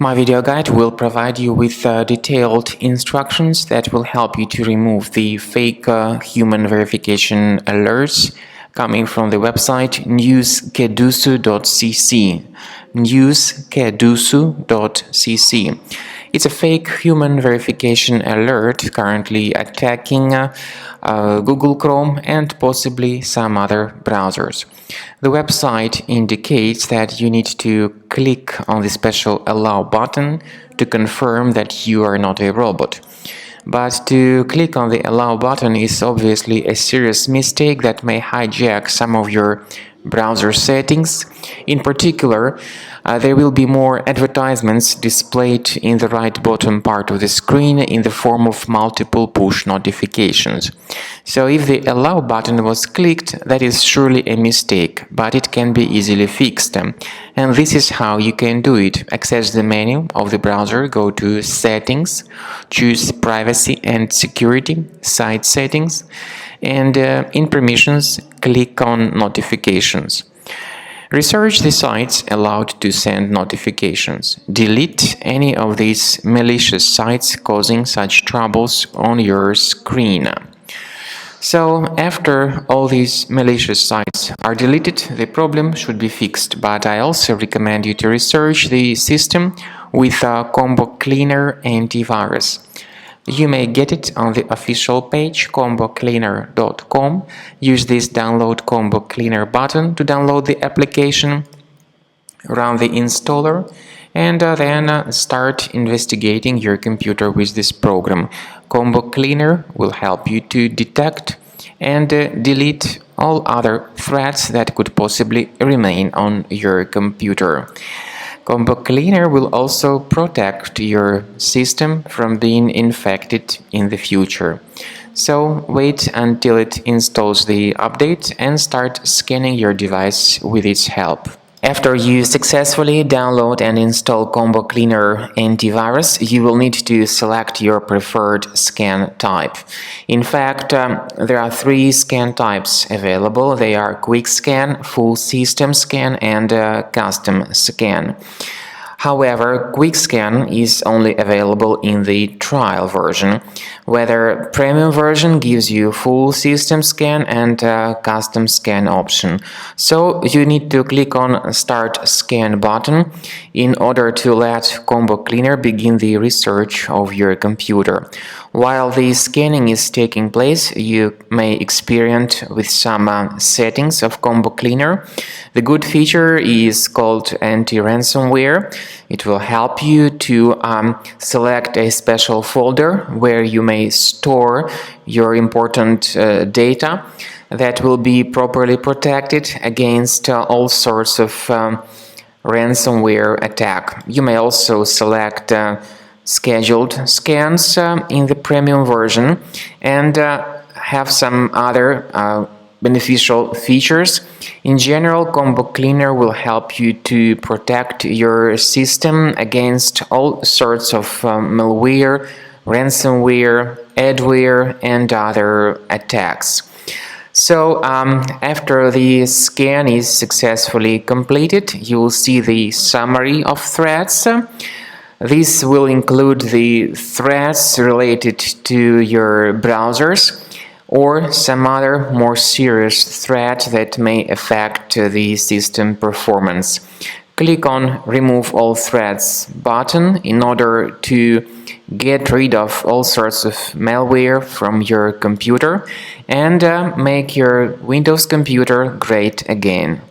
My video guide will provide you with detailed instructions that will help you to remove the fake human verification alerts coming from the website News-kedusu.cc. News-kedusu.cc. It's a fake human verification alert currently attacking Google Chrome and possibly some other browsers. The website indicates that you need to click on the special Allow button to confirm that you are not a robot. But to click on the Allow button is obviously a serious mistake that may hijack some of your browser settings. In particular, there will be more advertisements displayed in the right bottom part of the screen in the form of multiple push notifications. So if the Allow button was clicked, that is surely a mistake, but it can be easily fixed. And this is how you can do it. Access the menu of the browser, go to Settings, choose Privacy and Security, Site Settings, and in Permissions, click on Notifications. Research the sites allowed to send notifications. Delete any of these malicious sites causing such troubles on your screen. So, after all these malicious sites are deleted, the problem should be fixed, but I also recommend you to research the system with a Combo Cleaner antivirus. You may get it on the official page combocleaner.com. Use this Download Combo Cleaner button to download the application, run the installer, and then start investigating your computer with this program. Combo Cleaner will help you to detect and delete all other threats that could possibly remain on your computer. Combo Cleaner will also protect your system from being infected in the future. So wait until it installs the update and start scanning your device with its help. After you successfully download and install Combo Cleaner antivirus, you will need to select your preferred scan type. In fact, there are 3 scan types available. They are Quick Scan, Full System Scan, and Custom Scan. However, Quick Scan is only available in the trial version, whether premium version gives you full system scan and custom scan option. So you need to click on Start Scan button in order to let Combo Cleaner begin the research of your computer. While the scanning is taking place, you may experiment with some settings of Combo Cleaner. The good feature is called anti-ransomware. It will help you to select a special folder where you may store your important data that will be properly protected against all sorts of ransomware attack. You may also select scheduled scans in the premium version and have some other beneficial features. In general, Combo Cleaner will help you to protect your system against all sorts of malware, ransomware, adware, and other attacks. So, after the scan is successfully completed, you will see the summary of threats. This will include the threats related to your browsers or some other more serious threat that may affect the system performance. Click on Remove All Threats button in order to get rid of all sorts of malware from your computer and make your Windows computer great again.